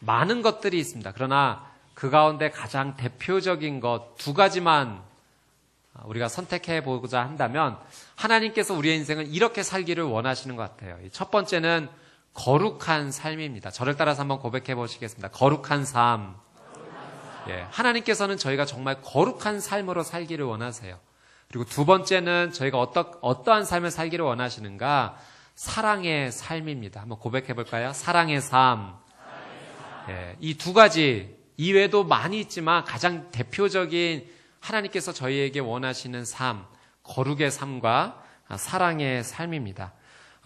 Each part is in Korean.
많은 것들이 있습니다. 그러나 그 가운데 가장 대표적인 것 두 가지만 우리가 선택해 보고자 한다면 하나님께서 우리의 인생을 이렇게 살기를 원하시는 것 같아요. 첫 번째는 거룩한 삶입니다. 저를 따라서 한번 고백해 보시겠습니다. 거룩한 삶. 예, 하나님께서는 저희가 정말 거룩한 삶으로 살기를 원하세요. 그리고 두 번째는 저희가 어떠한 삶을 살기를 원하시는가? 사랑의 삶입니다. 한번 고백해 볼까요? 사랑의 삶. 예, 이 두 가지 이외에도 많이 있지만 가장 대표적인 하나님께서 저희에게 원하시는 삶, 거룩의 삶과 사랑의 삶입니다.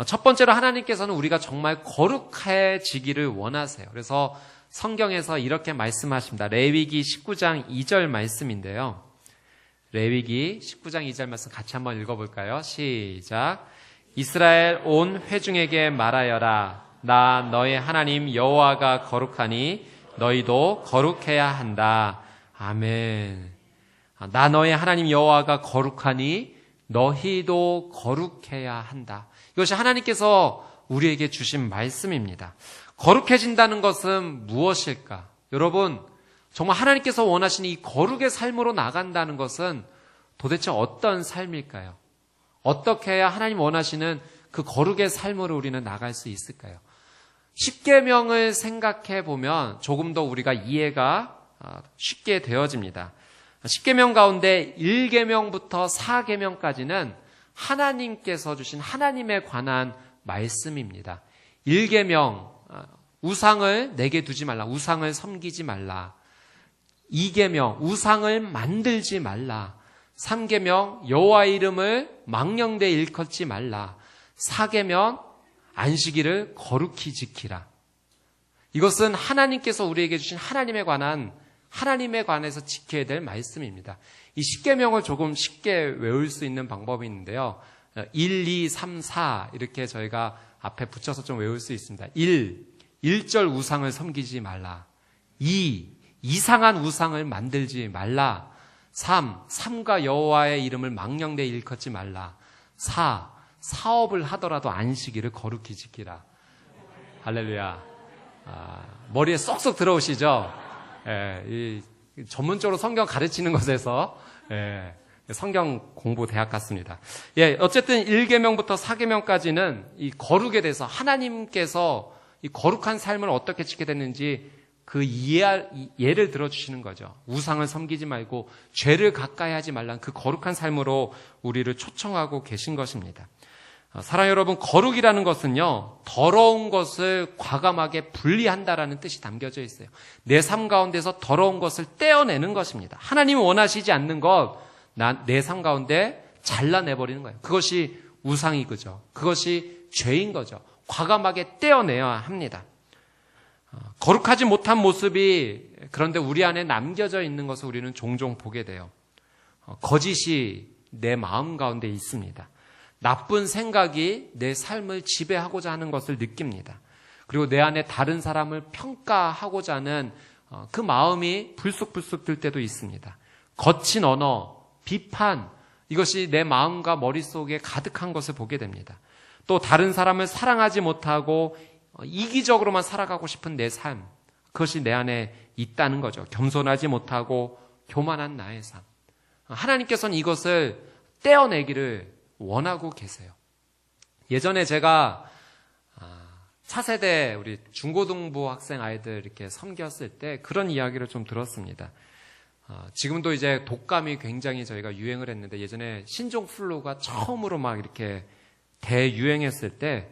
첫 번째로 하나님께서는 우리가 정말 거룩해지기를 원하세요. 그래서 성경에서 이렇게 말씀하십니다. 레위기 19장 2절 말씀인데요. 레위기 19장 2절 말씀 같이 한번 읽어볼까요? 시작. 이스라엘 온 회중에게 말하여라. 나 너의 하나님 여호와가 거룩하니 너희도 거룩해야 한다. 아멘. 나 너의 하나님 여호와가 거룩하니 너희도 거룩해야 한다. 이것이 하나님께서 우리에게 주신 말씀입니다. 거룩해진다는 것은 무엇일까? 여러분, 정말 하나님께서 원하시는 이 거룩의 삶으로 나간다는 것은 도대체 어떤 삶일까요? 어떻게 해야 하나님 원하시는 그 거룩의 삶으로 우리는 나갈 수 있을까요? 십계명을 생각해 보면 조금 더 우리가 이해가 쉽게 되어집니다. 십계명 가운데 1계명부터 4계명까지는 하나님께서 주신 하나님에 관한 말씀입니다. 1계명, 우상을 내게 두지 말라. 우상을 섬기지 말라. 2계명, 우상을 만들지 말라. 3계명, 여호와의 이름을 망령되이 일컫지 말라. 4계명, 안식일을 거룩히 지키라. 이것은 하나님께서 우리에게 주신 하나님에 관해서 지켜야 될 말씀입니다. 이 10계명을 조금 쉽게 외울 수 있는 방법이 있는데요. 1, 2, 3, 4 이렇게 저희가 앞에 붙여서 좀 외울 수 있습니다. 1절 우상을 섬기지 말라. 2, 이상한 우상을 만들지 말라. 3과 여호와의 이름을 망령되이 일컫지 말라. 4, 사업을 하더라도 안식일을 거룩히 지키라. 할렐루야. 머리에 쏙쏙 들어오시죠? 예, 이 전문적으로 성경 가르치는 것에서 성경 공부 대학 같습니다. 예, 어쨌든 1계명부터 4계명까지는 이 거룩에 대해서 하나님께서 이 거룩한 삶을 어떻게 지켜야 되는지 그 예를 들어주시는 거죠. 우상을 섬기지 말고 죄를 가까이 하지 말라는 그 거룩한 삶으로 우리를 초청하고 계신 것입니다. 사랑하는 여러분, 거룩이라는 것은요, 더러운 것을 과감하게 분리한다라는 뜻이 담겨져 있어요. 내 삶 가운데서 더러운 것을 떼어내는 것입니다. 하나님이 원하시지 않는 것, 내 삶 가운데 잘라내버리는 거예요. 그것이 우상이 그죠. 그것이 죄인 거죠. 과감하게 떼어내야 합니다. 거룩하지 못한 모습이 그런데 우리 안에 남겨져 있는 것을 우리는 종종 보게 돼요. 거짓이 내 마음 가운데 있습니다. 나쁜 생각이 내 삶을 지배하고자 하는 것을 느낍니다. 그리고 내 안에 다른 사람을 평가하고자 하는 그 마음이 불쑥불쑥 들 때도 있습니다. 거친 언어, 비판, 이것이 내 마음과 머릿속에 가득한 것을 보게 됩니다. 또 다른 사람을 사랑하지 못하고 이기적으로만 살아가고 싶은 내 삶, 그것이 내 안에 있다는 거죠. 겸손하지 못하고 교만한 나의 삶. 하나님께서는 이것을 떼어내기를 원하고 계세요. 예전에 제가 차세대 우리 중고등부 학생 아이들 이렇게 섬겼을 때 그런 이야기를 좀 들었습니다. 지금도 이제 독감이 굉장히 저희가 유행을 했는데 예전에 신종플루가 처음으로 막 이렇게 대유행했을 때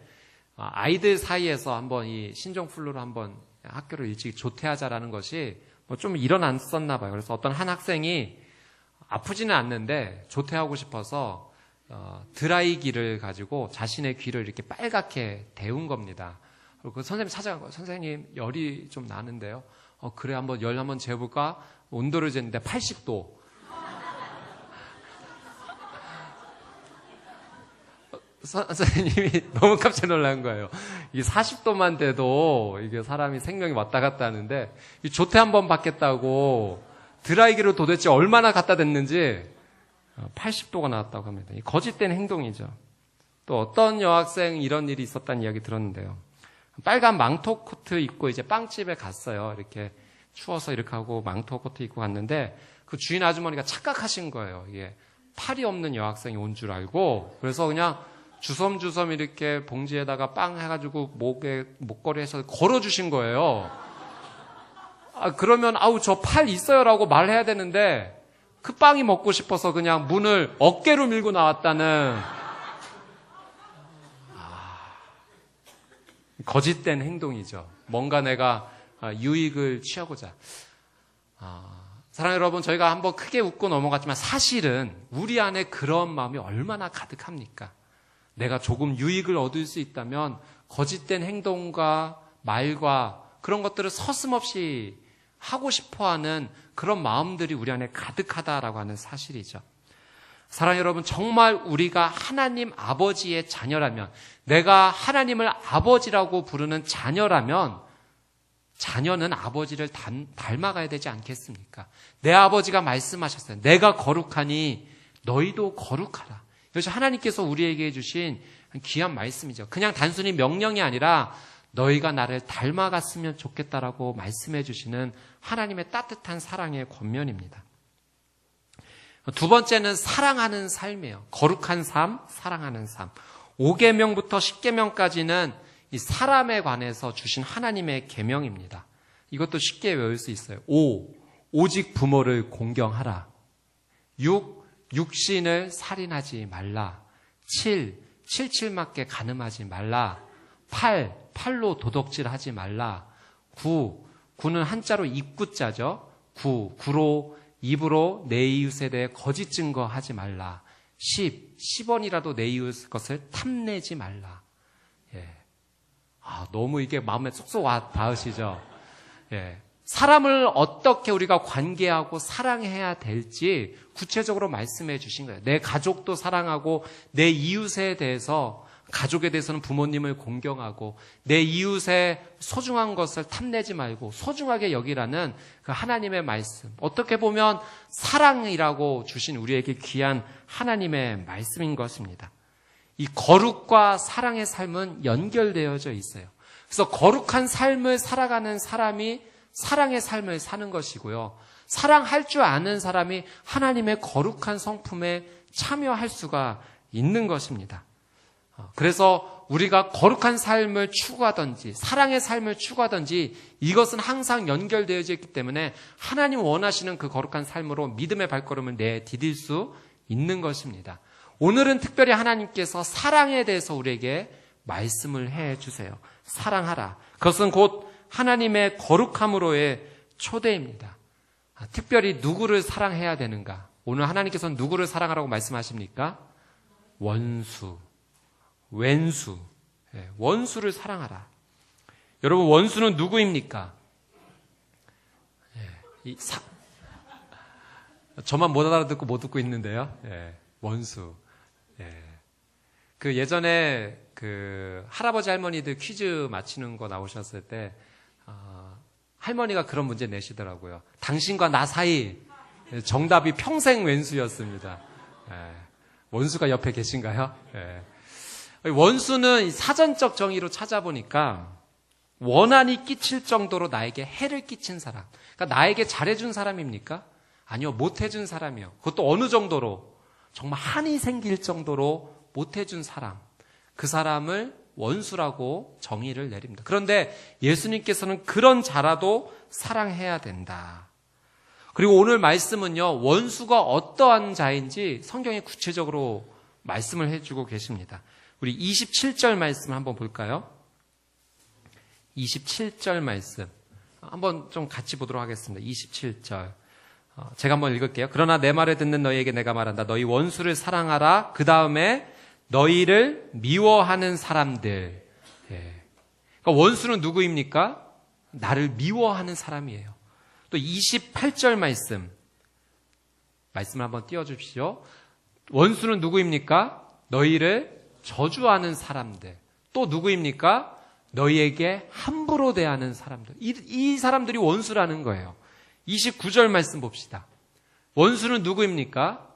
아이들 사이에서 한번 이 신종플루로 한번 학교를 일찍 조퇴하자라는 것이 뭐 좀 일어났었나 봐요. 그래서 어떤 한 학생이 아프지는 않는데 조퇴하고 싶어서 드라이기를 가지고 자신의 귀를 이렇게 빨갛게 데운 겁니다. 그리고 그 선생님 찾아간 거예요. 선생님, 열이 좀 나는데요. 그래, 열 한번 재볼까? 온도를 쟀는데 80도. 선생님이 너무 깜짝 놀란 거예요. 이게 40도만 돼도 이게 사람이 생명이 왔다 갔다 하는데, 이 조퇴 한번 받겠다고 드라이기를 도대체 얼마나 갖다 댔는지 80도가 나왔다고 합니다. 이 거짓된 행동이죠. 또 어떤 여학생 이런 일이 있었다는 이야기 들었는데요. 빨간 망토 코트 입고 이제 빵집에 갔어요. 이렇게 추워서 이렇게 하고 망토 코트 입고 갔는데 그 주인 아주머니가 착각하신 거예요. 이게 팔이 없는 여학생이 온 줄 알고, 그래서 그냥 주섬주섬 이렇게 봉지에다가 빵 해가지고 목걸이에서 걸어주신 거예요. 그러면 저 팔 있어요라고 말해야 되는데 그 빵이 먹고 싶어서 그냥 문을 어깨로 밀고 나왔다는 거짓된 행동이죠. 뭔가 내가 유익을 취하고자. 사랑하는 여러분, 저희가 한번 크게 웃고 넘어갔지만 사실은 우리 안에 그런 마음이 얼마나 가득합니까? 내가 조금 유익을 얻을 수 있다면 거짓된 행동과 말과 그런 것들을 서슴없이 하고 싶어하는 그런 마음들이 우리 안에 가득하다라고 하는 사실이죠. 사랑하는 여러분, 정말 우리가 하나님 아버지의 자녀라면, 내가 하나님을 아버지라고 부르는 자녀라면 자녀는 아버지를 닮아가야 되지 않겠습니까? 내 아버지가 말씀하셨어요. 내가 거룩하니 너희도 거룩하라. 이것이 하나님께서 우리에게 해주신 귀한 말씀이죠. 그냥 단순히 명령이 아니라 너희가 나를 닮아갔으면 좋겠다라고 말씀해 주시는 하나님의 따뜻한 사랑의 권면입니다. 두 번째는 사랑하는 삶이에요. 거룩한 삶, 사랑하는 삶. 5계명부터 10계명까지는 이 사람에 관해서 주신 하나님의 계명입니다. 이것도 쉽게 외울 수 있어요. 5. 오직 부모를 공경하라. 6. 육신을 살인하지 말라. 7. 칠칠맞게 간음하지 말라. 8. 팔로 도덕질하지 말라. 9. 9는 한자로 입구자죠. 9. 구로 입으로 내 이웃에 대해 거짓 증거하지 말라. 10. 10원이라도 내 이웃 것을 탐내지 말라. 예. 너무 이게 마음에 쏙쏙 와 닿으시죠? 예. 사람을 어떻게 우리가 관계하고 사랑해야 될지 구체적으로 말씀해 주신 거예요. 내 가족도 사랑하고 내 이웃에 대해서, 가족에 대해서는 부모님을 공경하고 내 이웃의 소중한 것을 탐내지 말고 소중하게 여기라는 그 하나님의 말씀. 어떻게 보면 사랑이라고 주신 우리에게 귀한 하나님의 말씀인 것입니다. 이 거룩과 사랑의 삶은 연결되어져 있어요. 그래서 거룩한 삶을 살아가는 사람이 사랑의 삶을 사는 것이고요. 사랑할 줄 아는 사람이 하나님의 거룩한 성품에 참여할 수가 있는 것입니다. 그래서 우리가 거룩한 삶을 추구하든지 사랑의 삶을 추구하든지 이것은 항상 연결되어져 있기 때문에 하나님 원하시는 그 거룩한 삶으로 믿음의 발걸음을 내디딜 수 있는 것입니다. 오늘은 특별히 하나님께서 사랑에 대해서 우리에게 말씀을 해 주세요. 사랑하라. 그것은 곧 하나님의 거룩함으로의 초대입니다. 특별히 누구를 사랑해야 되는가? 오늘 하나님께서는 누구를 사랑하라고 말씀하십니까? 원수, 왼수, 원수를 사랑하라. 여러분, 원수는 누구입니까? 저만 못 알아듣고 못 듣고 있는데요. 원수. 그 예전에 그 할아버지 할머니들 퀴즈 맞히는 거 나오셨을 때 할머니가 그런 문제 내시더라고요. 당신과 나 사이 정답이 평생 왼수였습니다. 원수가 옆에 계신가요? 원수는 사전적 정의로 찾아보니까 원한이 끼칠 정도로 나에게 해를 끼친 사람. 그러니까 나에게 잘해준 사람입니까? 아니요, 못해준 사람이요. 그것도 어느 정도로, 정말 한이 생길 정도로 못해준 사람. 그 사람을 원수라고 정의를 내립니다. 그런데 예수님께서는 그런 자라도 사랑해야 된다. 그리고 오늘 말씀은요, 원수가 어떠한 자인지 성경에 구체적으로 말씀을 해주고 계십니다. 우리 27절 말씀 한번 볼까요? 27절 말씀 한번 좀 같이 보도록 하겠습니다. 27절 제가 한번 읽을게요. 그러나 내 말을 듣는 너희에게 내가 말한다. 너희 원수를 사랑하라. 그 다음에 너희를 미워하는 사람들. 그러니까 원수는 누구입니까? 나를 미워하는 사람이에요. 또 28절 말씀을 한번 띄워주십시오. 원수는 누구입니까? 너희를 저주하는 사람들. 또 누구입니까? 너희에게 함부로 대하는 사람들. 이 사람들이 원수라는 거예요. 29절 말씀 봅시다. 원수는 누구입니까?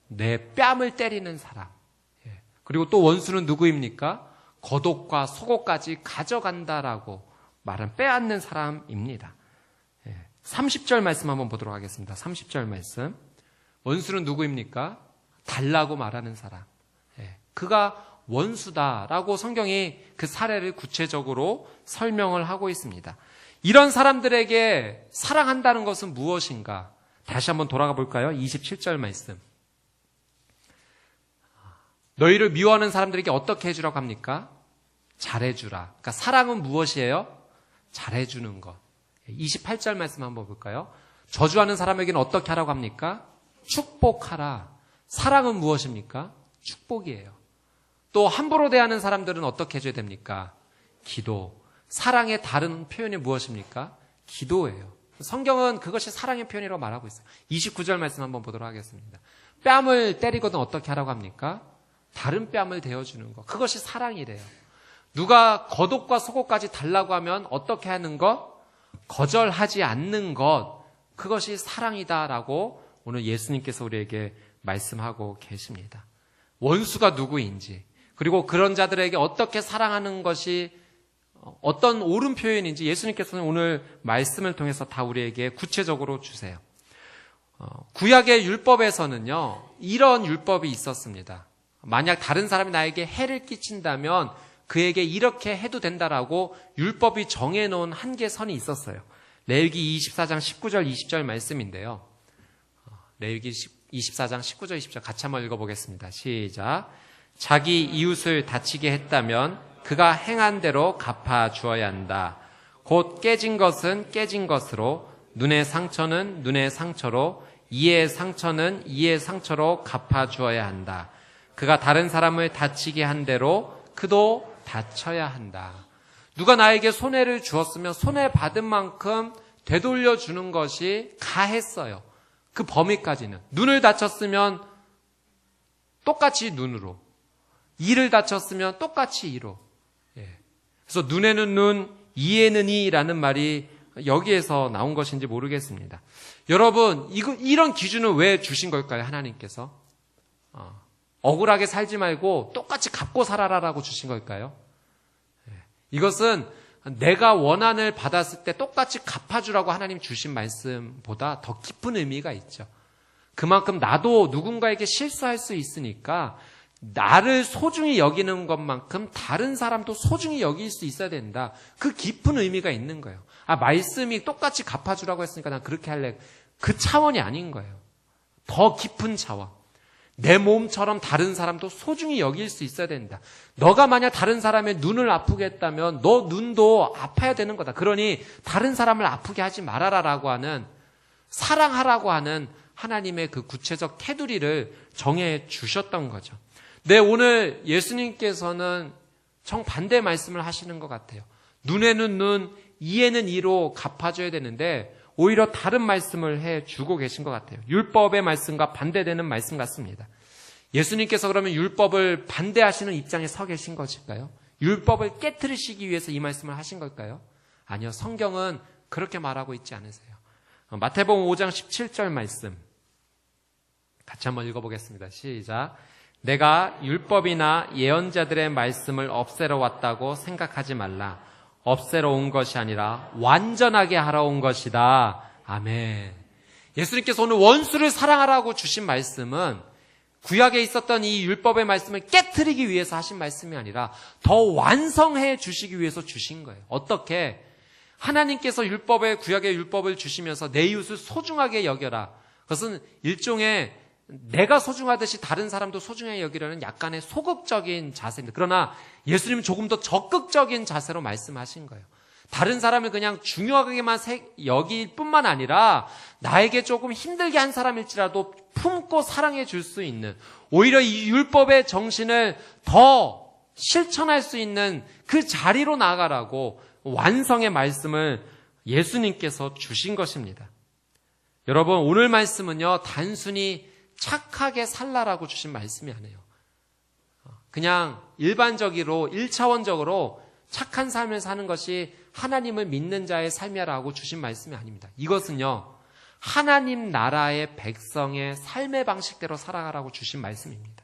내 뺨을 때리는 사람. 그리고 또 원수는 누구입니까? 겉옷과 속옷까지 가져간다라고 말은 빼앗는 사람입니다. 30절 말씀 한번 보도록 하겠습니다. 30절 말씀. 원수는 누구입니까? 달라고 말하는 사람. 그가 원수다라고 성경이 그 사례를 구체적으로 설명을 하고 있습니다. 이런 사람들에게 사랑한다는 것은 무엇인가? 다시 한번 돌아가 볼까요? 27절 말씀. 너희를 미워하는 사람들에게 어떻게 해주라고 합니까? 잘해주라. 그러니까 사랑은 무엇이에요? 잘해주는 것. 28절 말씀 한번 볼까요? 저주하는 사람에게는 어떻게 하라고 합니까? 축복하라. 사랑은 무엇입니까? 축복이에요. 또 함부로 대하는 사람들은 어떻게 해줘야 됩니까? 기도. 사랑의 다른 표현이 무엇입니까? 기도예요. 성경은 그것이 사랑의 표현이라고 말하고 있어요. 29절 말씀 한번 보도록 하겠습니다. 뺨을 때리거든 어떻게 하라고 합니까? 다른 뺨을 대어주는 것. 그것이 사랑이래요. 누가 겉옷과 속옷까지 달라고 하면 어떻게 하는 것? 거절하지 않는 것. 그것이 사랑이다라고 오늘 예수님께서 우리에게 말씀하고 계십니다. 원수가 누구인지, 그리고 그런 자들에게 어떻게 사랑하는 것이 어떤 옳은 표현인지 예수님께서는 오늘 말씀을 통해서 다 우리에게 구체적으로 주세요. 구약의 율법에서는요, 이런 율법이 있었습니다. 만약 다른 사람이 나에게 해를 끼친다면 그에게 이렇게 해도 된다라고 율법이 정해놓은 한계선이 있었어요. 레위기 24장 19절 20절 말씀인데요. 레위기 24장 19절 20절 같이 한번 읽어보겠습니다. 시작. 자기 이웃을 다치게 했다면 그가 행한 대로 갚아주어야 한다. 곧 깨진 것은 깨진 것으로, 눈의 상처는 눈의 상처로, 이의 상처는 이의 상처로 갚아주어야 한다. 그가 다른 사람을 다치게 한 대로 그도 다쳐야 한다. 누가 나에게 손해를 주었으면 손해받은 만큼 되돌려주는 것이 가했어요. 그 범위까지는. 눈을 다쳤으면 똑같이 눈으로, 이를 다쳤으면 똑같이 이로. 그래서 눈에는 눈, 이에는 이라는 말이 여기에서 나온 것인지 모르겠습니다. 여러분, 이런 기준을 왜 주신 걸까요? 하나님께서 억울하게 살지 말고 똑같이 갚고 살아라라고 주신 걸까요? 이것은 내가 원한을 받았을 때 똑같이 갚아주라고 하나님 주신 말씀보다 더 깊은 의미가 있죠. 그만큼 나도 누군가에게 실수할 수 있으니까 나를 소중히 여기는 것만큼 다른 사람도 소중히 여길 수 있어야 된다. 그 깊은 의미가 있는 거예요. 말씀이 똑같이 갚아주라고 했으니까 난 그렇게 할래. 그 차원이 아닌 거예요. 더 깊은 차원. 내 몸처럼 다른 사람도 소중히 여길 수 있어야 된다. 너가 만약 다른 사람의 눈을 아프게 했다면 너 눈도 아파야 되는 거다. 그러니 다른 사람을 아프게 하지 말아라라고 하는, 사랑하라고 하는 하나님의 그 구체적 테두리를 정해 주셨던 거죠. 네, 오늘 예수님께서는 정반대 말씀을 하시는 것 같아요. 눈에는 눈, 이에는 이로 갚아줘야 되는데 오히려 다른 말씀을 해주고 계신 것 같아요. 율법의 말씀과 반대되는 말씀 같습니다. 예수님께서 그러면 율법을 반대하시는 입장에 서 계신 것일까요? 율법을 깨트리시기 위해서 이 말씀을 하신 걸까요? 아니요, 성경은 그렇게 말하고 있지 않으세요. 마태복음 5장 17절 말씀 같이 한번 읽어보겠습니다. 시작. 내가 율법이나 예언자들의 말씀을 없애러 왔다고 생각하지 말라. 없애러 온 것이 아니라 완전하게 하러 온 것이다. 아멘. 예수님께서 오늘 원수를 사랑하라고 주신 말씀은 구약에 있었던 이 율법의 말씀을 깨트리기 위해서 하신 말씀이 아니라 더 완성해 주시기 위해서 주신 거예요. 어떻게? 하나님께서 구약의 율법을 주시면서 내 이웃을 소중하게 여겨라. 그것은 일종의 내가 소중하듯이 다른 사람도 소중하게 여기려는 약간의 소극적인 자세입니다. 그러나 예수님은 조금 더 적극적인 자세로 말씀하신 거예요. 다른 사람을 그냥 중요하게만 여길 뿐만 아니라 나에게 조금 힘들게 한 사람일지라도 품고 사랑해 줄 수 있는, 오히려 이 율법의 정신을 더 실천할 수 있는 그 자리로 나아가라고 완성의 말씀을 예수님께서 주신 것입니다. 여러분, 오늘 말씀은요, 단순히 착하게 살라라고 주신 말씀이 아니에요. 그냥 일반적으로 1차원적으로 착한 삶을 사는 것이 하나님을 믿는 자의 삶이라고 주신 말씀이 아닙니다. 이것은요, 하나님 나라의 백성의 삶의 방식대로 살아가라고 주신 말씀입니다.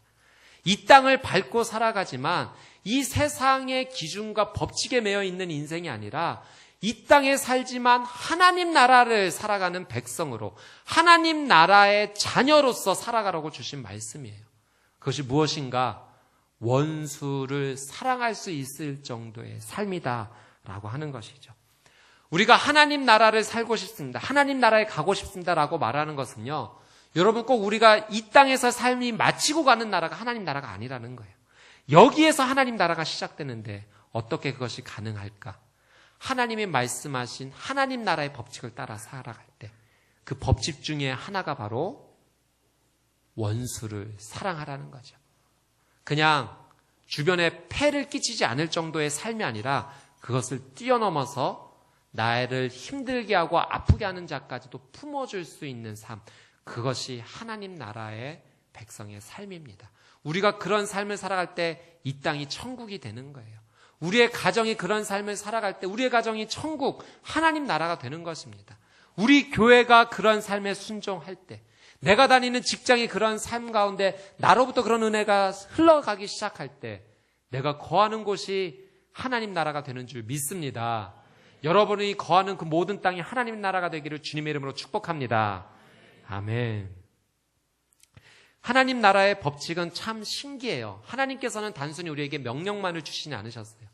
이 땅을 밟고 살아가지만 이 세상의 기준과 법칙에 매여 있는 인생이 아니라 이 땅에 살지만 하나님 나라를 살아가는 백성으로 하나님 나라의 자녀로서 살아가라고 주신 말씀이에요. 그것이 무엇인가? 원수를 사랑할 수 있을 정도의 삶이다라고 하는 것이죠. 우리가 하나님 나라를 살고 싶습니다. 하나님 나라에 가고 싶습니다라고 말하는 것은요. 여러분 꼭 우리가 이 땅에서 삶이 마치고 가는 나라가 하나님 나라가 아니라는 거예요. 여기에서 하나님 나라가 시작되는데 어떻게 그것이 가능할까? 하나님이 말씀하신 하나님 나라의 법칙을 따라 살아갈 때 그 법칙 중에 하나가 바로 원수를 사랑하라는 거죠. 그냥 주변에 폐를 끼치지 않을 정도의 삶이 아니라 그것을 뛰어넘어서 나를 힘들게 하고 아프게 하는 자까지도 품어줄 수 있는 삶, 그것이 하나님 나라의 백성의 삶입니다. 우리가 그런 삶을 살아갈 때 이 땅이 천국이 되는 거예요. 우리의 가정이 그런 삶을 살아갈 때 우리의 가정이 천국, 하나님 나라가 되는 것입니다. 우리 교회가 그런 삶에 순종할 때, 내가 다니는 직장이 그런 삶 가운데 나로부터 그런 은혜가 흘러가기 시작할 때 내가 거하는 곳이 하나님 나라가 되는 줄 믿습니다. 여러분이 거하는 그 모든 땅이 하나님 나라가 되기를 주님의 이름으로 축복합니다. 아멘. 하나님 나라의 법칙은 참 신기해요. 하나님께서는 단순히 우리에게 명령만을 주시지 않으셨어요.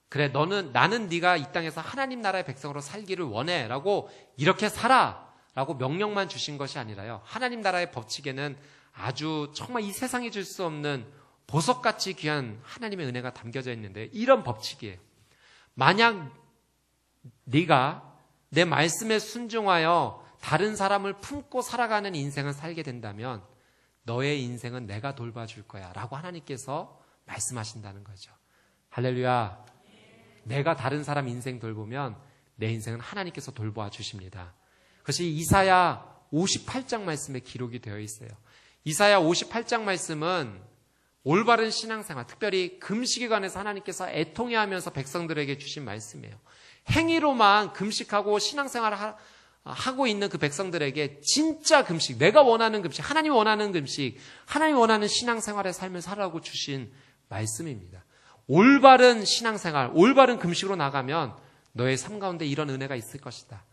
그래, 나는 네가 이 땅에서 하나님 나라의 백성으로 살기를 원해 라고 이렇게 살아 라고 명령만 주신 것이 아니라요, 하나님 나라의 법칙에는 아주 정말 이 세상이 줄 수 없는 보석같이 귀한 하나님의 은혜가 담겨져 있는데, 이런 법칙이에요. 만약 네가 내 말씀에 순종하여 다른 사람을 품고 살아가는 인생을 살게 된다면 너의 인생은 내가 돌봐줄 거야 라고 하나님께서 말씀하신다는 거죠. 할렐루야. 내가 다른 사람 인생 돌보면 내 인생은 하나님께서 돌보아 주십니다. 그것이 이사야 58장 말씀에 기록이 되어 있어요. 이사야 58장 말씀은 올바른 신앙생활, 특별히 금식에 관해서 하나님께서 애통해하면서 백성들에게 주신 말씀이에요. 행위로만 금식하고 신앙생활을 하고 있는 그 백성들에게 진짜 금식, 내가 원하는 금식, 하나님이 원하는 금식, 하나님이 원하는 신앙생활의 삶을 살라고 주신 말씀입니다. 올바른 신앙생활, 올바른 금식으로 나가면 너의 삶 가운데 이런 은혜가 있을 것이다.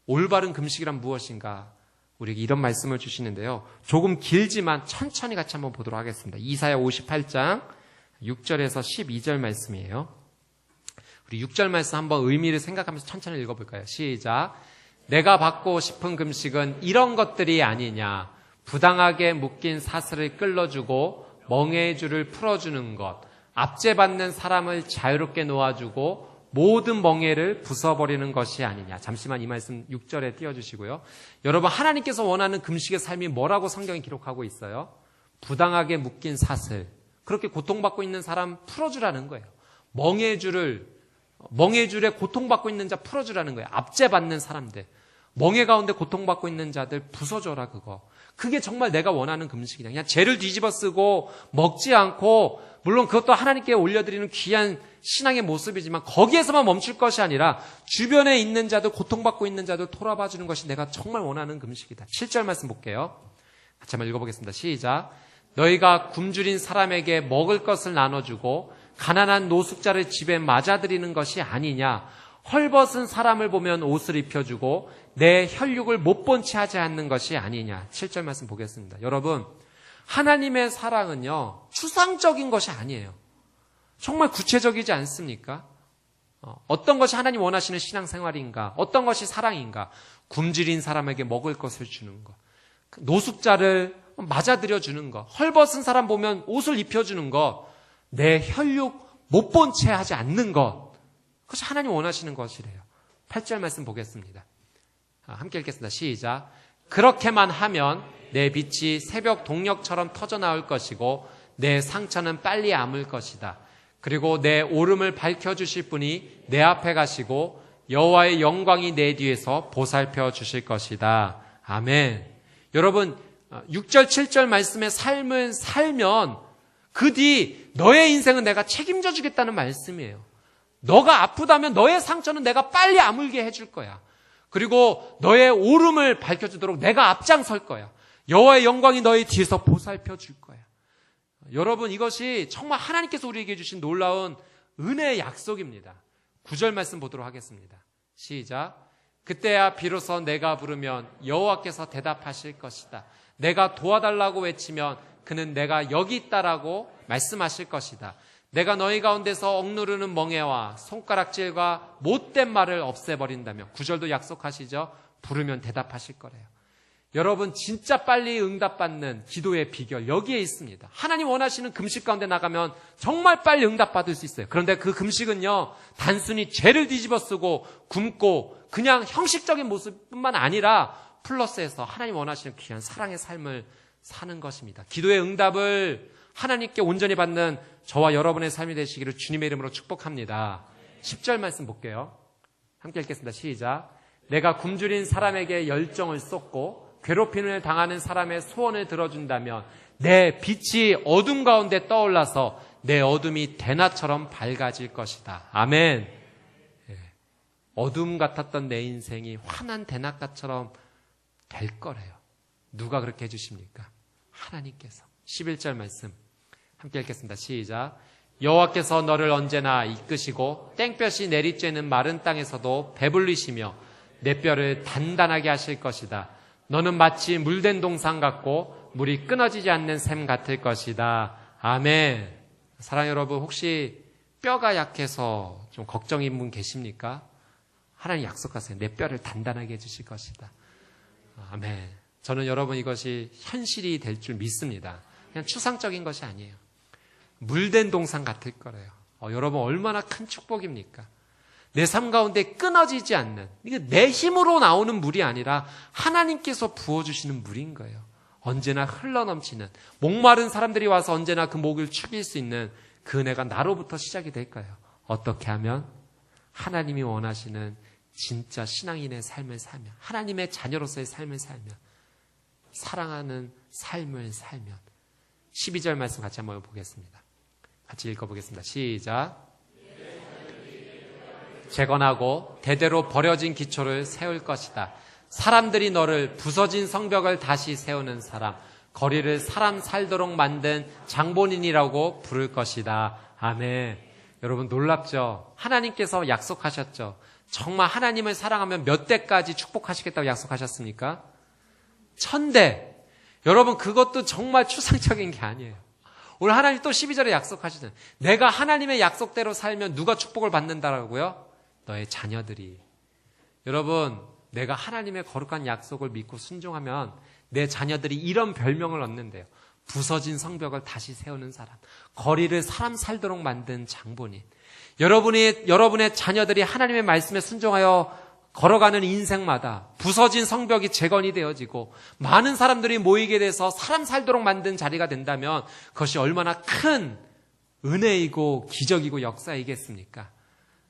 올바른 금식이란 무엇인가? 우리에게 이런 말씀을 주시는데요. 조금 길지만 천천히 같이 한번 보도록 하겠습니다. 이사야 58장 6절에서 12절 말씀이에요. 우리 6절 말씀 한번 의미를 생각하면서 천천히 읽어볼까요? 시작. 내가 받고 싶은 금식은 이런 것들이 아니냐. 부당하게 묶인 사슬을 끌어주고 멍에의 줄을 풀어주는 것, 압제받는 사람을 자유롭게 놓아주고 모든 멍에를 부숴버리는 것이 아니냐. 잠시만 이 말씀 6절에 띄워주시고요. 여러분, 하나님께서 원하는 금식의 삶이 뭐라고 성경이 기록하고 있어요? 부당하게 묶인 사슬, 그렇게 고통받고 있는 사람 풀어주라는 거예요. 멍에의 줄에 고통받고 있는 자 풀어주라는 거예요. 압제받는 사람들, 멍에 가운데 고통받고 있는 자들 부숴줘라. 그게 정말 내가 원하는 금식이다. 그냥 죄를 뒤집어 쓰고 먹지 않고, 물론 그것도 하나님께 올려드리는 귀한 신앙의 모습이지만 거기에서만 멈출 것이 아니라 주변에 있는 자들, 고통받고 있는 자들 돌아봐 주는 것이 내가 정말 원하는 금식이다. 7절 말씀 볼게요. 같이 한번 읽어보겠습니다. 시작. 너희가 굶주린 사람에게 먹을 것을 나눠주고 가난한 노숙자를 집에 맞아들이는 것이 아니냐. 헐벗은 사람을 보면 옷을 입혀주고 내 혈육을 못 본 채 하지 않는 것이 아니냐. 7절 말씀 보겠습니다. 여러분, 하나님의 사랑은요, 추상적인 것이 아니에요. 정말 구체적이지 않습니까? 어떤 것이 하나님 원하시는 신앙생활인가? 어떤 것이 사랑인가? 굶주린 사람에게 먹을 것을 주는 것, 노숙자를 맞아들여 주는 것, 헐벗은 사람 보면 옷을 입혀주는 것, 내 혈육 못 본 채 하지 않는 것, 그것이 하나님 원하시는 것이래요. 8절 말씀 보겠습니다. 함께 읽겠습니다. 시작. 그렇게만 하면 내 빛이 새벽 동력처럼 터져나올 것이고 내 상처는 빨리 아물 것이다. 그리고 내 오름을 밝혀주실 분이 내 앞에 가시고 여호와의 영광이 내 뒤에서 보살펴 주실 것이다. 아멘. 여러분, 6절 7절 말씀의 삶을 살면 그 뒤 너의 인생은 내가 책임져 주겠다는 말씀이에요. 너가 아프다면 너의 상처는 내가 빨리 아물게 해줄 거야. 그리고 너의 오름을 밝혀주도록 내가 앞장설 거야. 여호와의 영광이 너의 뒤에서 보살펴 줄 거야. 여러분, 이것이 정말 하나님께서 우리에게 주신 놀라운 은혜의 약속입니다. 9절 말씀 보도록 하겠습니다. 시작. 그때야 비로소 내가 부르면 여호와께서 대답하실 것이다. 내가 도와달라고 외치면 그는 내가 여기 있다라고 말씀하실 것이다. 내가 너희 가운데서 억누르는 멍에와 손가락질과 못된 말을 없애버린다며. 9절도 약속하시죠. 부르면 대답하실 거래요. 여러분, 진짜 빨리 응답받는 기도의 비결 여기에 있습니다. 하나님 원하시는 금식 가운데 나가면 정말 빨리 응답받을 수 있어요. 그런데 그 금식은요, 단순히 죄를 뒤집어 쓰고 굶고 그냥 형식적인 모습뿐만 아니라 플러스해서 하나님 원하시는 귀한 사랑의 삶을 사는 것입니다. 기도의 응답을 하나님께 온전히 받는 저와 여러분의 삶이 되시기를 주님의 이름으로 축복합니다. 10절 말씀 볼게요. 함께 읽겠습니다. 시작. 내가 굶주린 사람에게 열정을 쏟고 괴롭힘을 당하는 사람의 소원을 들어준다면 내 빛이 어둠 가운데 떠올라서 내 어둠이 대낮처럼 밝아질 것이다. 아멘. 어둠 같았던 내 인생이 환한 대낮같처럼 될 거래요. 누가 그렇게 해주십니까? 하나님께서. 11절 말씀 함께 읽겠습니다. 시작. 여호와께서 너를 언제나 이끄시고 땡볕이 내리쬐는 마른 땅에서도 배불리시며 내 뼈를 단단하게 하실 것이다. 너는 마치 물된 동상 같고 물이 끊어지지 않는 샘 같을 것이다. 아멘. 사랑하는 여러분, 혹시 뼈가 약해서 좀 걱정인 분 계십니까? 하나님 약속하세요. 내 뼈를 단단하게 해주실 것이다. 아멘. 저는 여러분 이것이 현실이 될 줄 믿습니다. 그냥 추상적인 것이 아니에요. 물된 동상 같을 거래요. 여러분, 얼마나 큰 축복입니까? 내 삶 가운데 끊어지지 않는, 이게 내 힘으로 나오는 물이 아니라 하나님께서 부어주시는 물인 거예요. 언제나 흘러넘치는, 목마른 사람들이 와서 언제나 그 목을 축일 수 있는 그 은혜가 나로부터 시작이 될 거예요. 어떻게 하면? 하나님이 원하시는 진짜 신앙인의 삶을 살면, 하나님의 자녀로서의 삶을 살면, 사랑하는 삶을 살면. 12절 말씀 같이 한번 보겠습니다. 같이 읽어보겠습니다. 시작. 재건하고 대대로 버려진 기초를 세울 것이다. 사람들이 너를 부서진 성벽을 다시 세우는 사람, 거리를 사람 살도록 만든 장본인이라고 부를 것이다. 아멘. 여러분, 놀랍죠? 하나님께서 약속하셨죠? 정말 하나님을 사랑하면 몇 대까지 축복하시겠다고 약속하셨습니까? 1000대. 여러분, 그것도 정말 추상적인 게 아니에요. 오늘 하나님 또 12절에 약속하시잖아요. 내가 하나님의 약속대로 살면 누가 축복을 받는다라고요? 너의 자녀들이. 여러분, 내가 하나님의 거룩한 약속을 믿고 순종하면 내 자녀들이 이런 별명을 얻는데요. 부서진 성벽을 다시 세우는 사람, 거리를 사람 살도록 만든 장본인. 여러분의 자녀들이 하나님의 말씀에 순종하여 걸어가는 인생마다 부서진 성벽이 재건이 되어지고 많은 사람들이 모이게 돼서 사람 살도록 만든 자리가 된다면 그것이 얼마나 큰 은혜이고 기적이고 역사이겠습니까?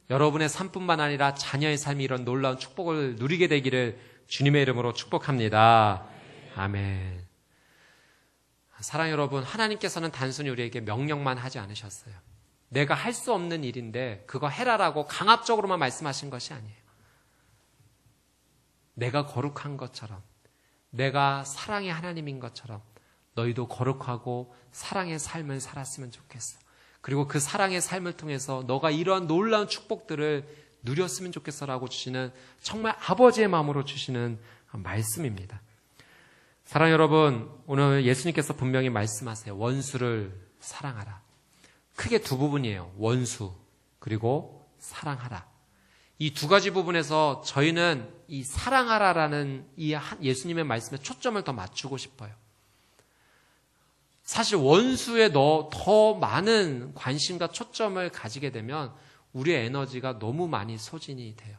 여러분의 삶뿐만 아니라 자녀의 삶이 이런 놀라운 축복을 누리게 되기를 주님의 이름으로 축복합니다. 아멘. 사랑하는 여러분, 하나님께서는 단순히 우리에게 명령만 하지 않으셨어요. 내가 할 수 없는 일인데 그거 해라라고 강압적으로만 말씀하신 것이 아니에요. 내가 거룩한 것처럼, 내가 사랑의 하나님인 것처럼 너희도 거룩하고 사랑의 삶을 살았으면 좋겠어. 그리고 그 사랑의 삶을 통해서 너가 이러한 놀라운 축복들을 누렸으면 좋겠어라고 주시는, 정말 아버지의 마음으로 주시는 말씀입니다. 사랑하는 여러분, 오늘 예수님께서 분명히 말씀하세요. 원수를 사랑하라. 크게 두 부분이에요. 원수 그리고 사랑하라. 이 두 가지 부분에서 저희는 이 사랑하라라는 이 예수님의 말씀에 초점을 더 맞추고 싶어요. 사실 원수에 더 많은 관심과 초점을 가지게 되면 우리의 에너지가 너무 많이 소진이 돼요.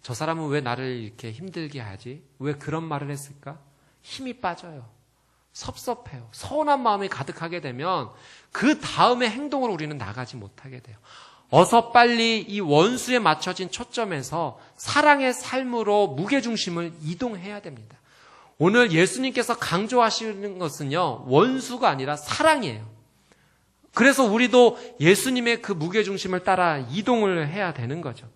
저 사람은 왜 나를 이렇게 힘들게 하지? 왜 그런 말을 했을까? 힘이 빠져요. 섭섭해요. 서운한 마음이 가득하게 되면 그 다음의 행동을 우리는 나가지 못하게 돼요. 어서 빨리 이 원수에 맞춰진 초점에서 사랑의 삶으로 무게중심을 이동해야 됩니다. 오늘 예수님께서 강조하시는 것은요, 원수가 아니라 사랑이에요. 그래서 우리도 예수님의 그 무게중심을 따라 이동을 해야 되는 거죠.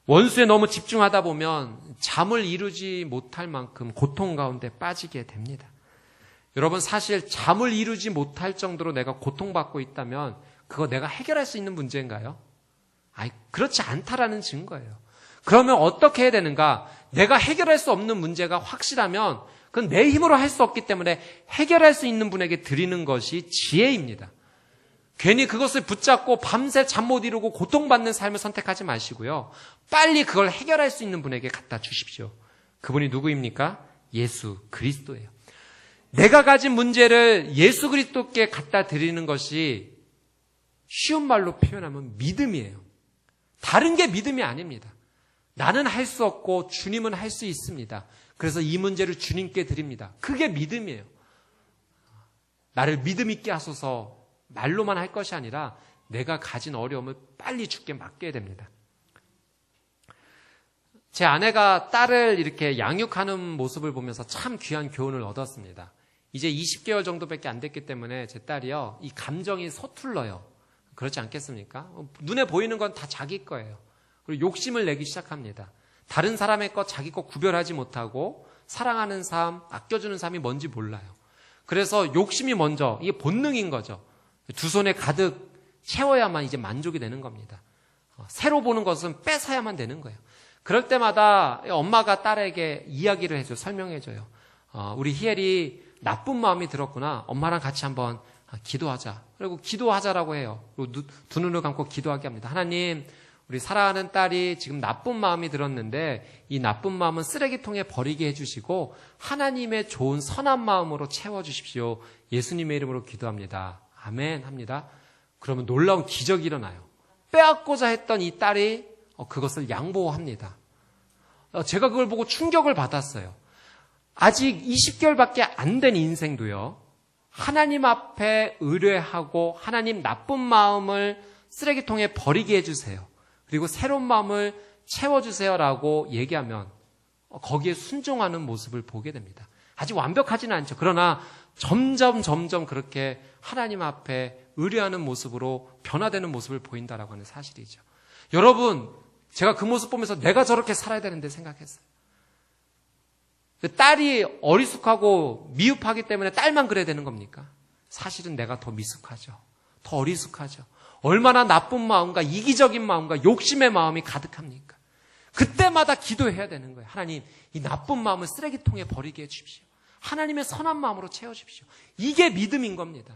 원수에 너무 집중하다 보면 잠을 이루지 못할 만큼 고통 가운데 빠지게 됩니다. 여러분, 사실 잠을 이루지 못할 정도로 내가 고통받고 있다면 그거 내가 해결할 수 있는 문제인가요? 그렇지 않다라는 증거예요. 그러면 어떻게 해야 되는가? 내가 해결할 수 없는 문제가 확실하면 그건 내 힘으로 할 수 없기 때문에 해결할 수 있는 분에게 드리는 것이 지혜입니다. 괜히 그것을 붙잡고 밤새 잠 못 이루고 고통받는 삶을 선택하지 마시고요. 빨리 그걸 해결할 수 있는 분에게 갖다 주십시오. 그분이 누구입니까? 예수 그리스도예요. 내가 가진 문제를 예수 그리스도께 갖다 드리는 것이 쉬운 말로 표현하면 믿음이에요. 다른 게 믿음이 아닙니다. 나는 할 수 없고 주님은 할 수 있습니다. 그래서 이 문제를 주님께 드립니다. 그게 믿음이에요. 나를 믿음 있게 하소서 말로만 할 것이 아니라 내가 가진 어려움을 빨리 주께 맡겨야 됩니다. 제 아내가 딸을 이렇게 양육하는 모습을 보면서 참 귀한 교훈을 얻었습니다. 이제 20개월 정도밖에 안 됐기 때문에 제 딸이요, 이 감정이 서툴러요. 그렇지 않겠습니까? 눈에 보이는 건 다 자기 거예요. 그리고 욕심을 내기 시작합니다. 다른 사람의 것, 자기 것 구별하지 못하고 사랑하는 삶, 아껴주는 삶이 뭔지 몰라요. 그래서 욕심이 먼저, 이게 본능인 거죠. 두 손에 가득 채워야만 이제 만족이 되는 겁니다. 새로 보는 것은 뺏어야만 되는 거예요. 그럴 때마다 엄마가 딸에게 이야기를 해줘요. 설명해줘요. 우리 희엘이 나쁜 마음이 들었구나. 엄마랑 같이 한번 기도하자. 그리고 기도하자라고 해요. 그리고 두 눈을 감고 기도하게 합니다. 하나님, 우리 사랑하는 딸이 지금 나쁜 마음이 들었는데 이 나쁜 마음은 쓰레기통에 버리게 해주시고 하나님의 좋은 선한 마음으로 채워주십시오. 예수님의 이름으로 기도합니다. 아멘 합니다. 그러면 놀라운 기적이 일어나요. 빼앗고자 했던 이 딸이 그것을 양보합니다. 제가 그걸 보고 충격을 받았어요. 아직 20개월밖에 안 된 인생도요, 하나님 앞에 의뢰하고 하나님 나쁜 마음을 쓰레기통에 버리게 해주세요. 그리고 새로운 마음을 채워주세요라고 얘기하면 거기에 순종하는 모습을 보게 됩니다. 아직 완벽하지는 않죠. 그러나 점점 그렇게 하나님 앞에 의뢰하는 모습으로 변화되는 모습을 보인다라고 하는 사실이죠. 여러분, 제가 그 모습 보면서 내가 저렇게 살아야 되는데 생각했어요. 딸이 어리숙하고 미흡하기 때문에 딸만 그래야 되는 겁니까? 사실은 내가 더 미숙하죠. 더 어리숙하죠. 얼마나 나쁜 마음과 이기적인 마음과 욕심의 마음이 가득합니까? 그때마다 기도해야 되는 거예요. 하나님, 이 나쁜 마음을 쓰레기통에 버리게 해주십시오. 하나님의 선한 마음으로 채워주십시오. 이게 믿음인 겁니다.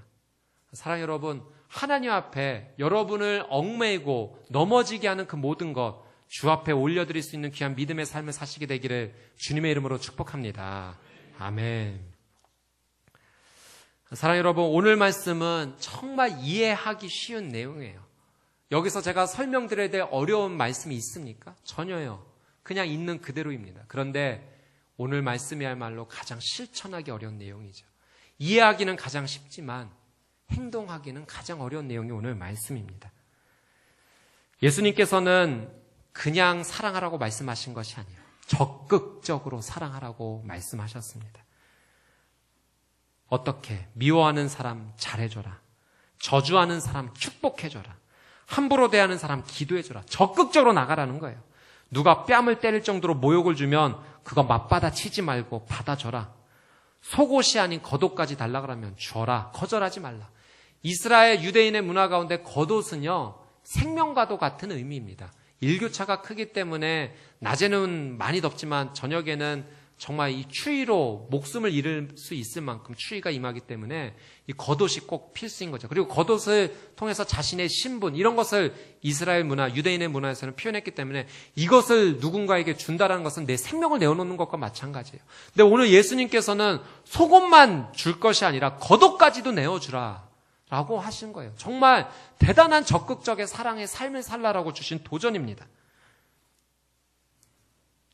사랑하는 여러분, 하나님 앞에 여러분을 얽매이고 넘어지게 하는 그 모든 것 주 앞에 올려드릴 수 있는 귀한 믿음의 삶을 사시게 되기를 주님의 이름으로 축복합니다. 아멘. 사랑하는 여러분, 오늘 말씀은 정말 이해하기 쉬운 내용이에요. 여기서 제가 설명드려야 될 어려운 말씀이 있습니까? 전혀요. 그냥 있는 그대로입니다. 그런데 오늘 말씀이야말로 가장 실천하기 어려운 내용이죠. 이해하기는 가장 쉽지만 행동하기는 가장 어려운 내용이 오늘 말씀입니다. 예수님께서는 그냥 사랑하라고 말씀하신 것이 아니에요. 적극적으로 사랑하라고 말씀하셨습니다. 어떻게? 미워하는 사람 잘해줘라. 저주하는 사람 축복해줘라. 함부로 대하는 사람 기도해줘라. 적극적으로 나가라는 거예요. 누가 뺨을 때릴 정도로 모욕을 주면 그거 맞받아 치지 말고 받아줘라. 속옷이 아닌 겉옷까지 달라 그러면 줘라. 거절하지 말라. 이스라엘 유대인의 문화 가운데 겉옷은요, 생명과도 같은 의미입니다. 일교차가 크기 때문에 낮에는 많이 덥지만 저녁에는 정말 이 추위로 목숨을 잃을 수 있을 만큼 추위가 임하기 때문에 이 겉옷이 꼭 필수인 거죠. 그리고 겉옷을 통해서 자신의 신분, 이런 것을 이스라엘 문화, 유대인의 문화에서는 표현했기 때문에 이것을 누군가에게 준다라는 것은 내 생명을 내어놓는 것과 마찬가지예요. 근데 오늘 예수님께서는 속옷만 줄 것이 아니라 겉옷까지도 내어주라 라고 하신 거예요. 정말 대단한 적극적인 사랑의 삶을 살라라고 주신 도전입니다.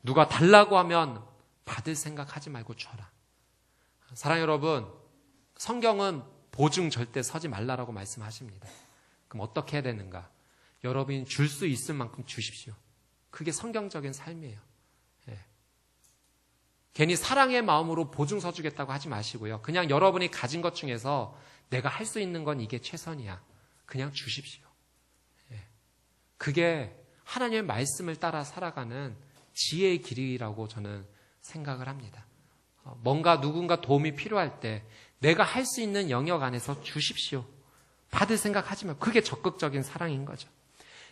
누가 달라고 하면 받을 생각하지 말고 줘라. 사랑하는 여러분, 성경은 보증 절대 서지 말라라고 말씀하십니다. 그럼 어떻게 해야 되는가? 여러분이 줄 수 있을 만큼 주십시오. 그게 성경적인 삶이에요. 예. 괜히 사랑의 마음으로 보증 서주겠다고 하지 마시고요. 그냥 여러분이 가진 것 중에서 내가 할 수 있는 건 이게 최선이야. 그냥 주십시오. 예. 그게 하나님의 말씀을 따라 살아가는 지혜의 길이라고 저는 생각을 합니다. 뭔가 누군가 도움이 필요할 때 내가 할 수 있는 영역 안에서 주십시오. 받을 생각하지 말고. 그게 적극적인 사랑인 거죠.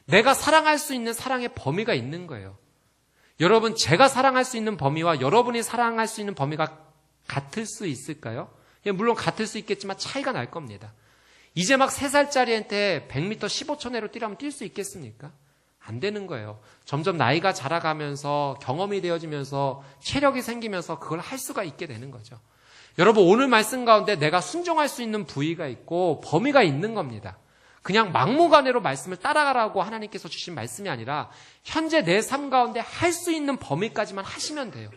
내가 사랑할 수 있는 사랑의 범위가 있는 거예요. 여러분, 제가 사랑할 수 있는 범위와 여러분이 사랑할 수 있는 범위가 같을 수 있을까요? 물론 같을 수 있겠지만 차이가 날 겁니다. 이제 막 3살짜리한테 100m 15초 내로 뛰라면 뛸 수 있겠습니까? 안 되는 거예요. 점점 나이가 자라가면서 경험이 되어지면서 체력이 생기면서 그걸 할 수가 있게 되는 거죠. 여러분, 오늘 말씀 가운데 내가 순종할 수 있는 부위가 있고 범위가 있는 겁니다. 그냥 막무가내로 말씀을 따라가라고 하나님께서 주신 말씀이 아니라 현재 내 삶 가운데 할 수 있는 범위까지만 하시면 돼요.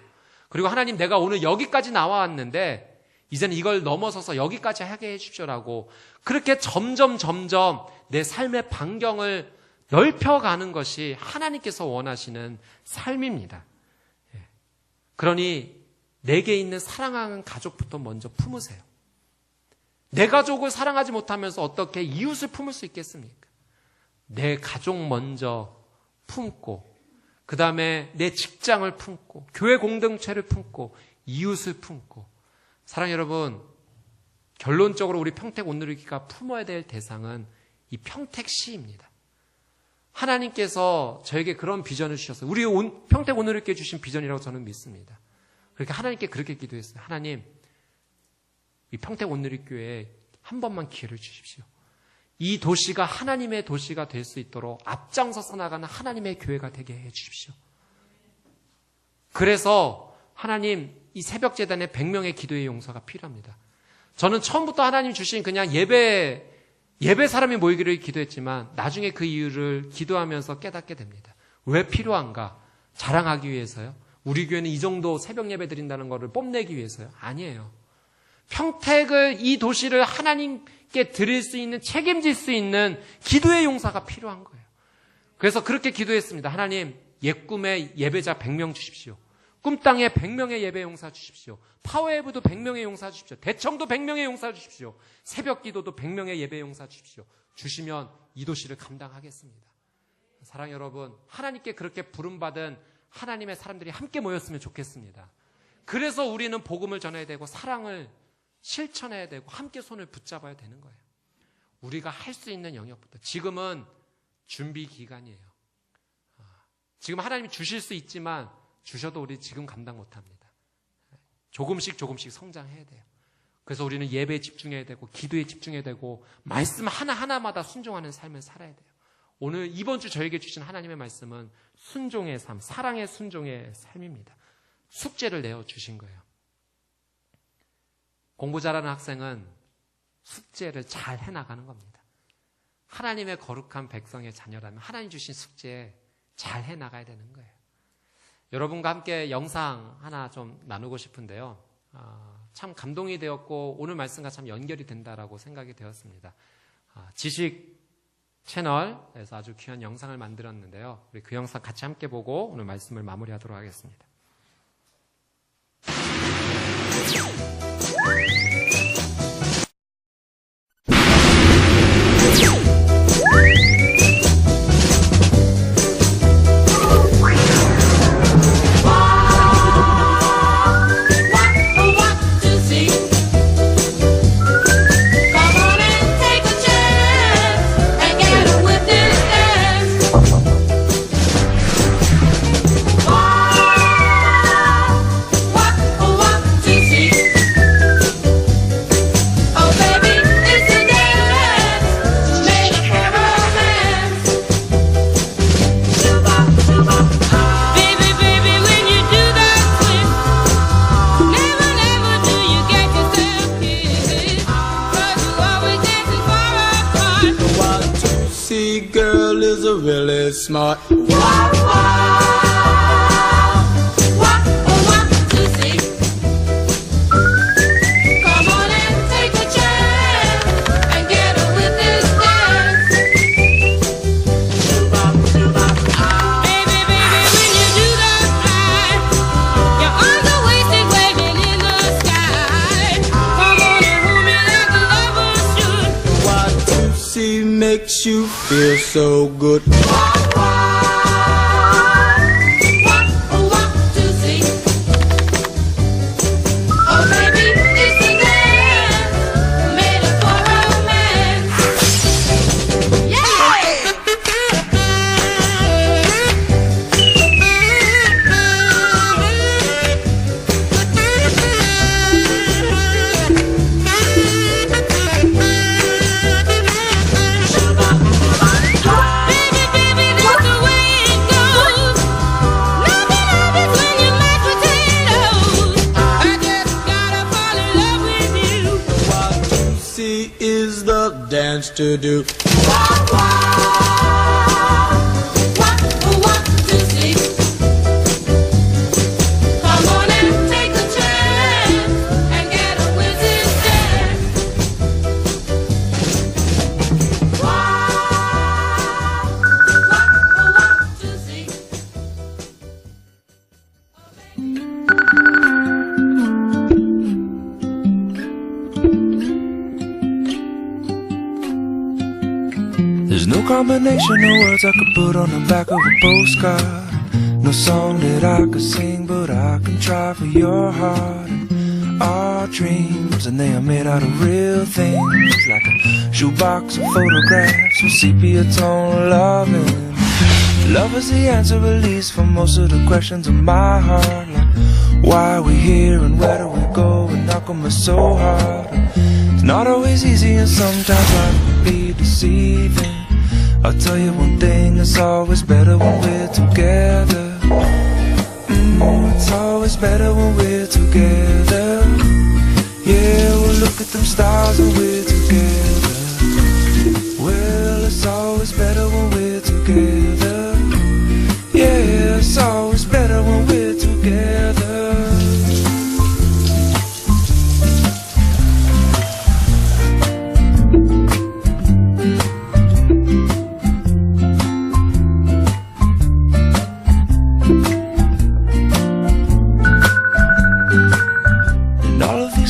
그리고 하나님, 내가 오늘 여기까지 나와왔는데 이제는 이걸 넘어서서 여기까지 하게 해주십시오라고 그렇게 점점 내 삶의 반경을 넓혀가는 것이 하나님께서 원하시는 삶입니다. 그러니 내게 있는 사랑하는 가족부터 먼저 품으세요. 내 가족을 사랑하지 못하면서 어떻게 이웃을 품을 수 있겠습니까? 내 가족 먼저 품고, 그 다음에 내 직장을 품고, 교회 공동체를 품고, 이웃을 품고. 사랑 여러분, 결론적으로 우리 평택 온누리교회가 품어야 될 대상은 이 평택시입니다. 하나님께서 저에게 그런 비전을 주셨어요. 우리 평택 온누리교회 주신 비전이라고 저는 믿습니다. 그러니까 하나님께 그렇게 기도했어요. 하나님, 이 평택 온누리교회에 한 번만 기회를 주십시오. 이 도시가 하나님의 도시가 될 수 있도록 앞장서서 나가는 하나님의 교회가 되게 해 주십시오. 그래서 하나님, 이 새벽재단에 100명의 기도의 용사가 필요합니다. 저는 처음부터 하나님 주신 그냥 예배 사람이 모이기를 기도했지만 나중에 그 이유를 기도하면서 깨닫게 됩니다. 왜 필요한가? 자랑하기 위해서요? 우리 교회는 이 정도 새벽 예배 드린다는 것을 뽐내기 위해서요? 아니에요. 평택을, 이 도시를 하나님께 드릴 수 있는, 책임질 수 있는 기도의 용사가 필요한 거예요. 그래서 그렇게 기도했습니다. 하나님, 옛꿈에 예배자 100명 주십시오. 꿈땅에 100명의 예배 용사 주십시오. 파워웨브도 100명의 용사 주십시오. 대청도 100명의 용사 주십시오. 새벽 기도도 100명의 예배 용사 주십시오. 주시면 이 도시를 감당하겠습니다. 사랑 여러분, 하나님께 그렇게 부름받은 하나님의 사람들이 함께 모였으면 좋겠습니다. 그래서 우리는 복음을 전해야 되고 사랑을 실천해야 되고 함께 손을 붙잡아야 되는 거예요. 우리가 할 수 있는 영역부터. 지금은 준비 기간이에요. 지금 하나님이 주실 수 있지만 주셔도 우리 지금 감당 못합니다. 조금씩 성장해야 돼요. 그래서 우리는 예배에 집중해야 되고 기도에 집중해야 되고 말씀 하나하나마다 순종하는 삶을 살아야 돼요. 오늘 이번 주 저에게 주신 하나님의 말씀은 순종의 삶, 사랑의 순종의 삶입니다. 숙제를 내어주신 거예요. 공부 잘하는 학생은 숙제를 잘 해나가는 겁니다. 하나님의 거룩한 백성의 자녀라면 하나님 주신 숙제 잘 해나가야 되는 거예요. 여러분과 함께 영상 하나 좀 나누고 싶은데요. 참 감동이 되었고 오늘 말씀과 참 연결이 된다라고 생각이 되었습니다. 지식 채널에서 아주 귀한 영상을 만들었는데요. 우리 그 영상 같이 함께 보고 오늘 말씀을 마무리하도록 하겠습니다. Really smart. Makes you feel so good. wants to do. There's no combination of words I could put on the back of a postcard. No song that I could sing, but I can try for your heart. And our dreams, and they are made out of real things, like a shoebox of photographs with sepia tone loving. Love is the answer, at least, for most of the questions in my heart. Like, why are we here and where do we go? And how come it's so hard? It's not always easy, and sometimes life can be deceiving. I'll tell you one thing, it's always better when we're together. It's always better when we're together. Yeah, we'll look at them stars when we're together. Well, it's always better when we're together. Yeah, it's always better when we're together.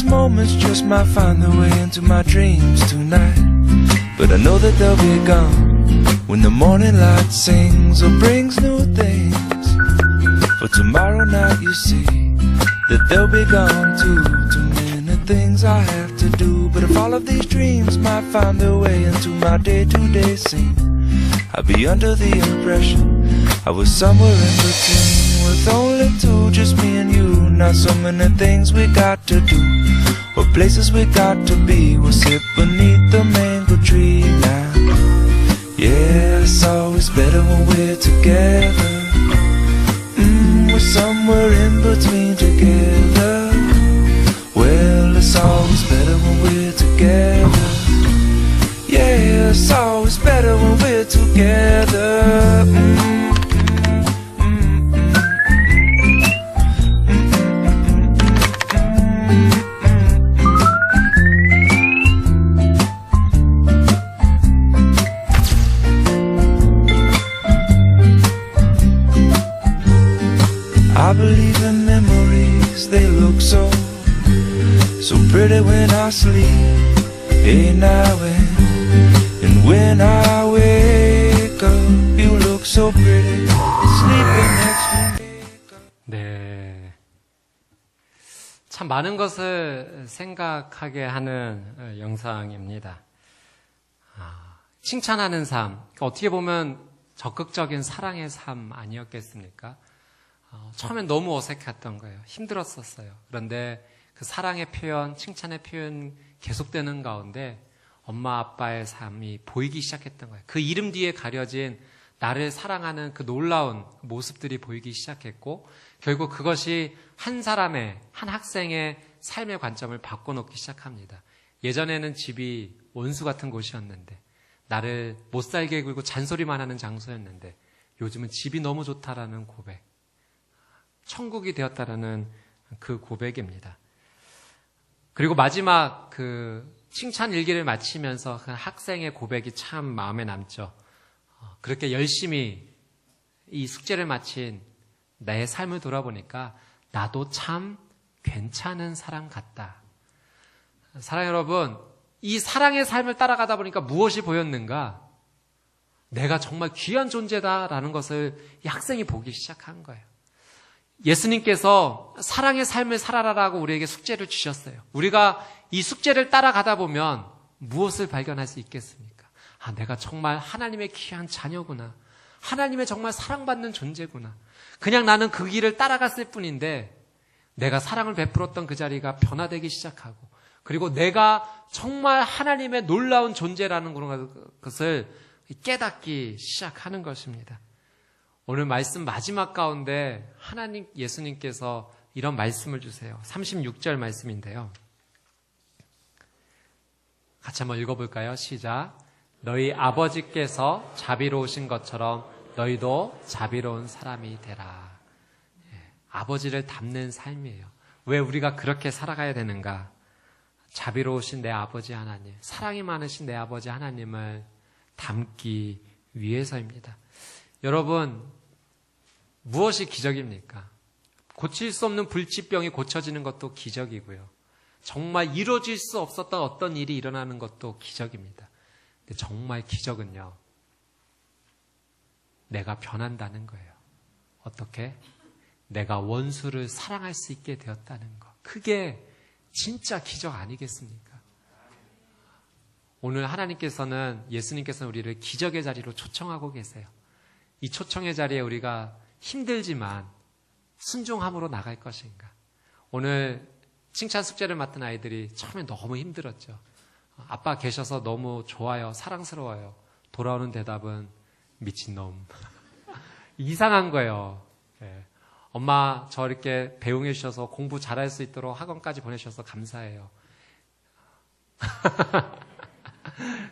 Moments just might find their way into my dreams tonight, but I know that they'll be gone when the morning light sings or brings new things. For tomorrow night you see that they'll be gone too. Too many things I have to do, but if all of these dreams might find their way into my day-to-day scene, I'd be under the impression I was somewhere in between, with only two, just me and you. Not so many things we got to do, or places we got to be. We'll sit beneath the mango tree now. Yeah, it's always better when we're together. We're somewhere in between together. Well, it's always better when we're together. Yeah, it's always better when we're together. I believe in memories, they look so pretty when I sleep. Hey now and when I wake up, you look so pretty, sleeping next to me. 네. 참 많은 것을 생각하게 하는 영상입니다. 칭찬하는 삶, 어떻게 보면 적극적인 사랑의 삶 아니었겠습니까? 처음엔 너무 어색했던 거예요. 힘들었었어요. 그런데 그 사랑의 표현, 칭찬의 표현 계속되는 가운데 엄마 아빠의 삶이 보이기 시작했던 거예요. 그 이름 뒤에 가려진 나를 사랑하는 그 놀라운 모습들이 보이기 시작했고, 결국 그것이 한 사람의, 한 학생의 삶의 관점을 바꿔놓기 시작합니다. 예전에는 집이 원수 같은 곳이었는데, 나를 못 살게 굴고 잔소리만 하는 장소였는데, 요즘은 집이 너무 좋다라는 고백, 천국이 되었다라는 그 고백입니다. 그리고 마지막 그 칭찬 일기를 마치면서 그 학생의 고백이 참 마음에 남죠. 그렇게 열심히 이 숙제를 마친 내 삶을 돌아보니까 나도 참 괜찮은 사람 같다. 사랑 여러분, 이 사랑의 삶을 따라가다 보니까 무엇이 보였는가? 내가 정말 귀한 존재다라는 것을 이 학생이 보기 시작한 거예요. 예수님께서 사랑의 삶을 살아라라고 우리에게 숙제를 주셨어요. 우리가 이 숙제를 따라가다 보면 무엇을 발견할 수 있겠습니까? 내가 정말 하나님의 귀한 자녀구나. 하나님의 정말 사랑받는 존재구나. 그냥 나는 그 길을 따라갔을 뿐인데 내가 사랑을 베풀었던 그 자리가 변화되기 시작하고, 그리고 내가 정말 하나님의 놀라운 존재라는 것을 깨닫기 시작하는 것입니다. 오늘 말씀 마지막 가운데 하나님 예수님께서 이런 말씀을 주세요. 36절 말씀인데요. 같이 한번 읽어볼까요? 시작. 너희 아버지께서 자비로우신 것처럼 너희도 자비로운 사람이 되라. 아버지를 닮는 삶이에요. 왜 우리가 그렇게 살아가야 되는가? 자비로우신 내 아버지 하나님, 사랑이 많으신 내 아버지 하나님을 닮기 위해서입니다. 여러분, 무엇이 기적입니까? 고칠 수 없는 불치병이 고쳐지는 것도 기적이고요. 정말 이루어질 수 없었던 어떤 일이 일어나는 것도 기적입니다. 근데 정말 기적은요, 내가 변한다는 거예요. 어떻게? 내가 원수를 사랑할 수 있게 되었다는 것. 그게 진짜 기적 아니겠습니까? 오늘 하나님께서는, 예수님께서는 우리를 기적의 자리로 초청하고 계세요. 이 초청의 자리에 우리가 힘들지만 순종함으로 나갈 것인가? 오늘 칭찬 숙제를 맡은 아이들이 처음에 너무 힘들었죠. 아빠 계셔서 너무 좋아요, 사랑스러워요. 돌아오는 대답은 미친놈. 이상한 거예요. 네. 엄마 저 이렇게 배웅해 주셔서 공부 잘할 수 있도록 학원까지 보내주셔서 감사해요.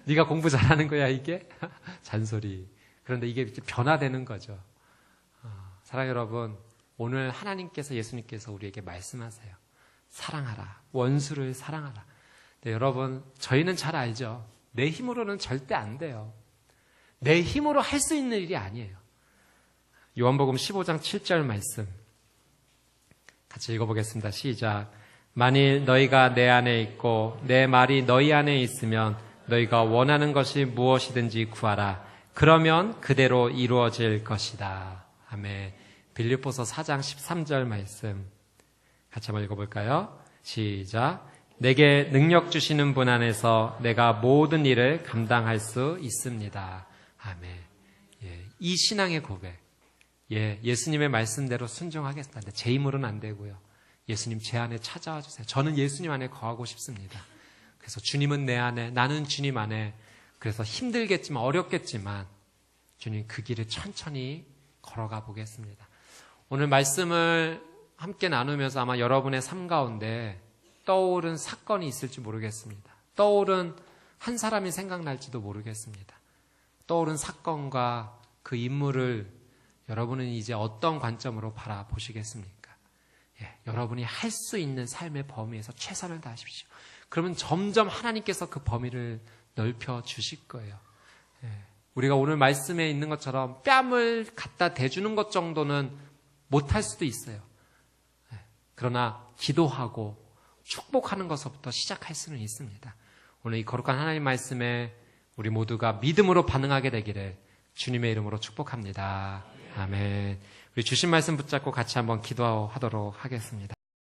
네가 공부 잘하는 거야 이게? 잔소리. 그런데 이게 이제 변화되는 거죠. 사랑 여러분, 오늘 하나님께서, 예수님께서 우리에게 말씀하세요. 사랑하라. 원수를 사랑하라. 네, 여러분, 저희는 잘 알죠. 내 힘으로는 절대 안 돼요. 내 힘으로 할 수 있는 일이 아니에요. 요한복음 15장 7절 말씀 같이 읽어보겠습니다. 시작. 만일 너희가 내 안에 있고 내 말이 너희 안에 있으면 너희가 원하는 것이 무엇이든지 구하라. 그러면 그대로 이루어질 것이다. 아멘. 빌립보서 4장 13절 말씀 같이 한번 읽어볼까요? 시작. 내게 능력 주시는 분 안에서 내가 모든 일을 감당할 수 있습니다. 아멘. 예, 이 신앙의 고백. 예수님의 말씀대로 순종하겠습니다. 근데 제 힘으로는 안 되고요. 예수님 제 안에 찾아와 주세요. 저는 예수님 안에 거하고 싶습니다. 그래서 주님은 내 안에, 나는 주님 안에. 그래서 힘들겠지만, 어렵겠지만 주님 그 길을 천천히 걸어가 보겠습니다. 오늘 말씀을 함께 나누면서 아마 여러분의 삶 가운데 떠오른 사건이 있을지 모르겠습니다. 떠오른 한 사람이 생각날지도 모르겠습니다. 떠오른 사건과 그 인물을 여러분은 이제 어떤 관점으로 바라보시겠습니까? 여러분이 할 수 있는 삶의 범위에서 최선을 다하십시오. 그러면 점점 하나님께서 그 범위를 넓혀 주실 거예요. 우리가 오늘 말씀에 있는 것처럼 뺨을 갖다 대주는 것 정도는 못할 수도 있어요. 그러나 기도하고 축복하는 것부터 시작할 수는 있습니다. 오늘 이 거룩한 하나님 말씀에 우리 모두가 믿음으로 반응하게 되기를 주님의 이름으로 축복합니다. 아멘. 우리 주신 말씀 붙잡고 같이 한번 기도하도록 하겠습니다.